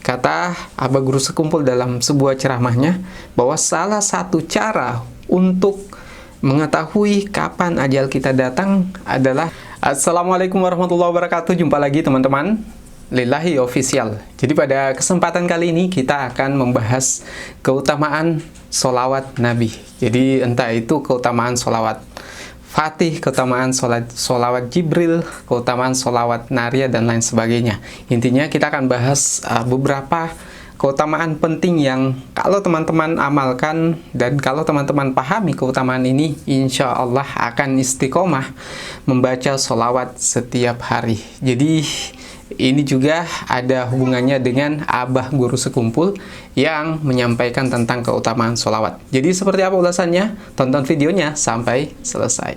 Kata Abah Guru Sekumpul dalam sebuah ceramahnya bahwa salah satu cara untuk mengetahui kapan ajal kita datang adalah Assalamualaikum warahmatullahi wabarakatuh. Jumpa lagi teman-teman Lillahi Official. Jadi pada kesempatan kali ini kita akan membahas keutamaan sholawat Nabi. Jadi entah itu keutamaan sholawat Fatih, keutamaan sholawat Jibril, keutamaan sholawat Nariyah, dan lain sebagainya. Intinya kita akan bahas beberapa keutamaan penting yang kalau teman-teman amalkan dan kalau teman-teman pahami keutamaan ini, insya Allah akan istiqomah membaca sholawat setiap hari. Jadi ini juga ada hubungannya dengan Abah Guru Sekumpul yang menyampaikan tentang keutamaan sholawat. Jadi seperti apa ulasannya? Tonton videonya sampai selesai.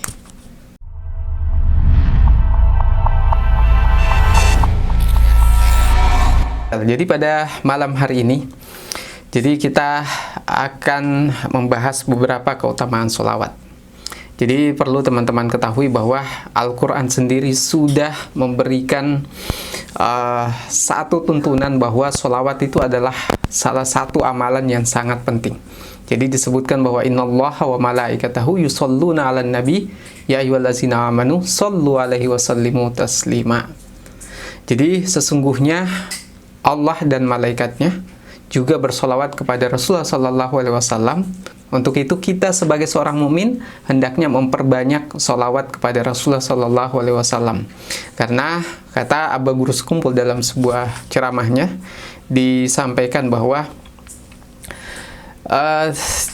Jadi pada malam hari ini, jadi kita akan membahas beberapa keutamaan sholawat. Jadi perlu teman-teman ketahui bahwa Al-Quran sendiri sudah memberikan satu tuntunan bahwa sholawat itu adalah salah satu amalan yang sangat penting. Jadi disebutkan bahwa innallaha wa malaikatahu yusholluna 'alan nabi ya ayyuhallazina amanu shollu 'alaihi wa sallimu taslima. Jadi sesungguhnya Allah dan malaikatnya juga bersolawat kepada Rasulullah SAW. Untuk itu kita sebagai seorang mukmin hendaknya memperbanyak solawat kepada Rasulullah SAW. Karena kata Abah Guru Sekumpul dalam sebuah ceramahnya disampaikan bahwa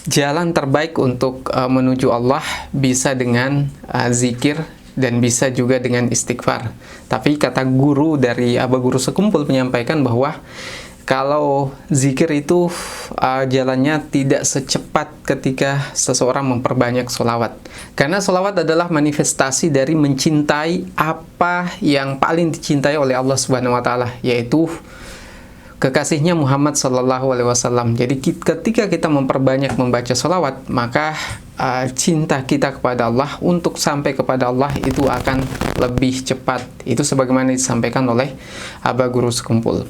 jalan terbaik untuk menuju Allah bisa dengan zikir dan bisa juga dengan istighfar. Tapi kata guru dari Abah Guru Sekumpul menyampaikan bahwa kalau zikir itu jalannya tidak secepat ketika seseorang memperbanyak sholawat. Karena sholawat adalah manifestasi dari mencintai apa yang paling dicintai oleh Allah Subhanahu wa Ta'ala, yaitu kekasihnya Muhammad SAW. Jadi ketika kita memperbanyak membaca sholawat, maka cinta kita kepada Allah untuk sampai kepada Allah itu akan lebih cepat. Itu sebagaimana disampaikan oleh Abah Guru Sekumpul.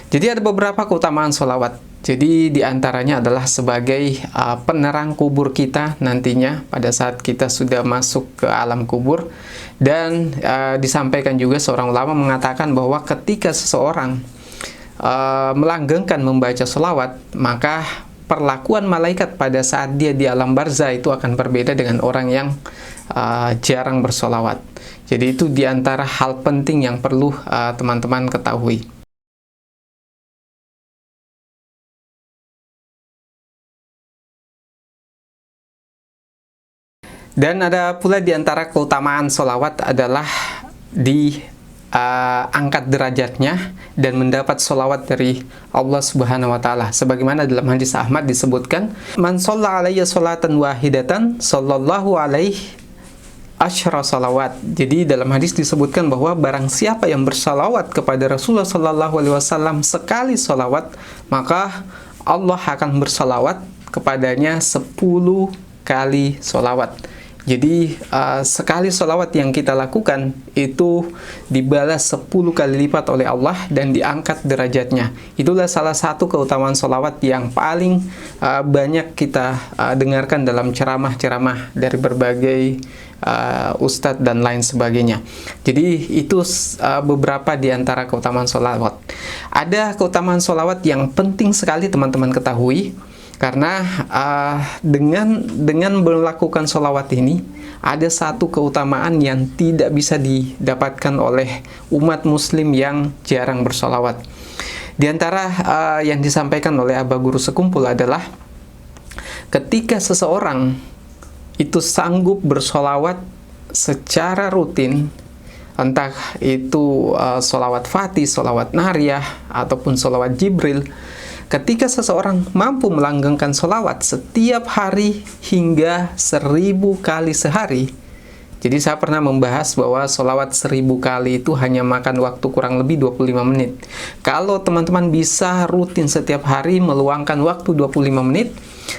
Jadi ada beberapa keutamaan sholawat. Jadi diantaranya adalah sebagai penerang kubur kita nantinya pada saat kita sudah masuk ke alam kubur. Dan disampaikan juga seorang ulama mengatakan bahwa ketika seseorang melanggengkan membaca sholawat, maka perlakuan malaikat pada saat dia di alam barzah itu akan berbeda dengan orang yang jarang bersolawat. Jadi itu diantara hal penting yang perlu teman-teman ketahui. Dan ada pula diantara keutamaan sholawat adalah angkat derajatnya dan mendapat sholawat dari Allah Subhanahu wa Ta'ala. Sebagaimana dalam hadis Ahmad disebutkan, man shalla alayya sholatan wahidatan sallallahu alaihi asyra sholawat. Jadi dalam hadis disebutkan bahwa barang siapa yang bersalawat kepada Rasulullah Sallallahu Alaihi Wasallam sekali sholawat, maka Allah akan bersalawat kepadanya 10 kali sholawat. Jadi sekali sholawat yang kita lakukan itu dibalas 10 kali lipat oleh Allah dan diangkat derajatnya. Itulah salah satu keutamaan sholawat yang paling banyak kita dengarkan dalam ceramah-ceramah dari berbagai ustadz dan lain sebagainya. Jadi itu beberapa di antara keutamaan sholawat. Ada keutamaan sholawat yang penting sekali teman-teman ketahui. Karena dengan melakukan sholawat ini ada satu keutamaan yang tidak bisa didapatkan oleh umat muslim yang jarang bersholawat. Di antara yang disampaikan oleh Abah Guru Sekumpul adalah ketika seseorang itu sanggup bersholawat secara rutin, entah itu sholawat Fatih, sholawat Nariyah, ataupun sholawat Jibril. Ketika seseorang mampu melanggengkan sholawat setiap hari hingga 1000 kali sehari. Jadi saya pernah membahas bahwa sholawat 1000 kali itu hanya makan waktu kurang lebih 25 menit. Kalau teman-teman bisa rutin setiap hari meluangkan waktu 25 menit,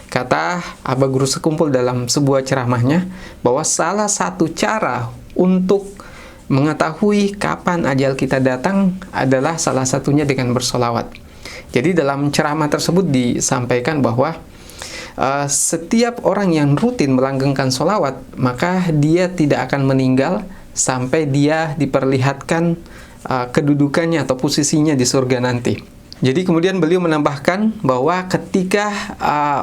kata Abah Guru Sekumpul dalam sebuah ceramahnya, bahwa salah satu cara untuk mengetahui kapan ajal kita datang adalah salah satunya dengan bersolawat. Jadi dalam ceramah tersebut disampaikan bahwa setiap orang yang rutin melanggengkan sholawat, maka dia tidak akan meninggal sampai dia diperlihatkan kedudukannya atau posisinya di surga nanti. Jadi kemudian beliau menambahkan bahwa ketika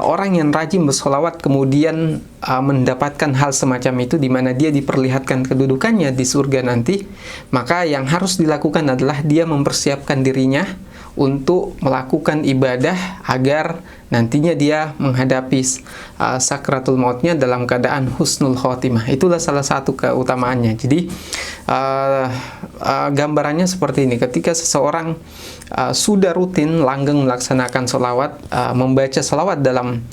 orang yang rajin bersolawat kemudian mendapatkan hal semacam itu, di mana dia diperlihatkan kedudukannya di surga nanti, maka yang harus dilakukan adalah dia mempersiapkan dirinya untuk melakukan ibadah agar nantinya dia menghadapi sakratul mautnya dalam keadaan husnul khotimah. Itulah salah satu keutamaannya. Jadi gambarannya seperti ini: ketika seseorang sudah rutin langgeng melaksanakan sholawat, membaca sholawat dalam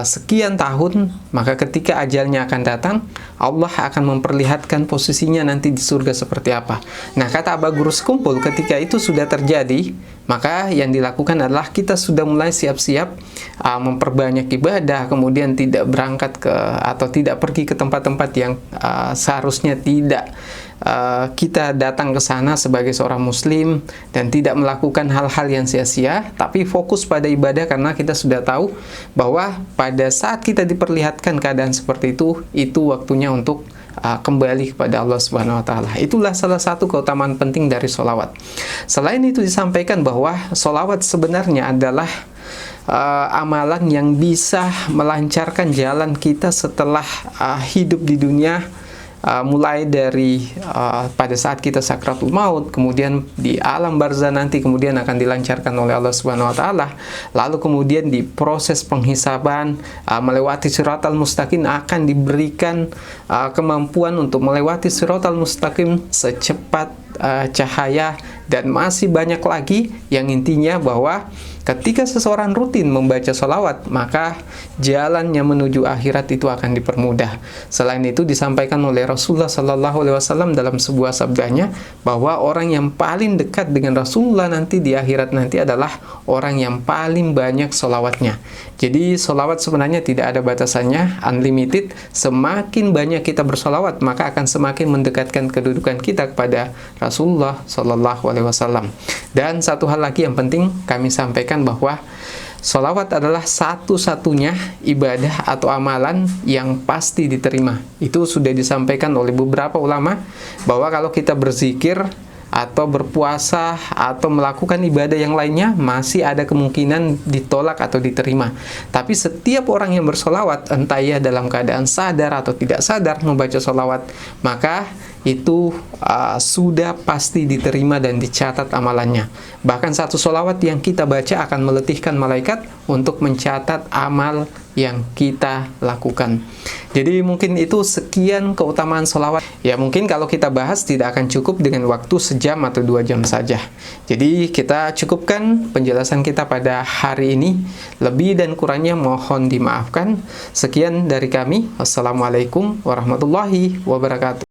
sekian tahun, maka ketika ajalnya akan datang, Allah akan memperlihatkan posisinya nanti di surga seperti apa. Nah, kata Aba Guru Sekumpul, ketika itu sudah terjadi, maka yang dilakukan adalah kita sudah mulai siap-siap memperbanyak ibadah, kemudian tidak berangkat ke atau tidak pergi ke tempat-tempat yang seharusnya tidak kita datang ke sana sebagai seorang muslim, dan tidak melakukan hal-hal yang sia-sia, tapi fokus pada ibadah, karena kita sudah tahu bahwa pada saat kita diperlihatkan keadaan seperti itu waktunya untuk kembali kepada Allah Subhanahu wa taala. Itulah salah satu keutamaan penting dari sholawat. Selain itu disampaikan bahwa sholawat sebenarnya adalah amalan yang bisa melancarkan jalan kita setelah hidup di dunia, mulai dari pada saat kita sakratul maut, kemudian di alam barzah nanti kemudian akan dilancarkan oleh Allah Subhanahu wa taala, lalu kemudian di proses penghisaban, melewati siratal mustaqim, akan diberikan kemampuan untuk melewati siratal mustaqim secepat cahaya, dan masih banyak lagi, yang intinya bahwa ketika seseorang rutin membaca sholawat, maka jalannya menuju akhirat itu akan dipermudah. Selain itu disampaikan oleh Rasulullah SAW dalam sebuah sabdanya bahwa orang yang paling dekat dengan Rasulullah nanti di akhirat nanti adalah orang yang paling banyak sholawatnya. Jadi sholawat sebenarnya tidak ada batasannya, unlimited. Semakin banyak kita bersolawat, maka akan semakin mendekatkan kedudukan kita kepada Rasulullah SAW. Dan satu hal lagi yang penting kami sampaikan, bahwa sholawat adalah satu-satunya ibadah atau amalan yang pasti diterima. Itu sudah disampaikan oleh beberapa ulama, bahwa kalau kita berzikir atau berpuasa atau melakukan ibadah yang lainnya, masih ada kemungkinan ditolak atau diterima. Tapi setiap orang yang bersolawat, entah ia dalam keadaan sadar atau tidak sadar membaca solawat, maka itu sudah pasti diterima dan dicatat amalannya. Bahkan satu solawat yang kita baca akan meletihkan malaikat untuk mencatat amal yang kita lakukan. Jadi mungkin itu sekian keutamaan solawat. Ya mungkin kalau kita bahas tidak akan cukup dengan waktu sejam atau 2 jam saja. Jadi kita cukupkan penjelasan kita pada hari ini. Lebih dan kurangnya mohon dimaafkan. Sekian dari kami. Wassalamualaikum warahmatullahi wabarakatuh.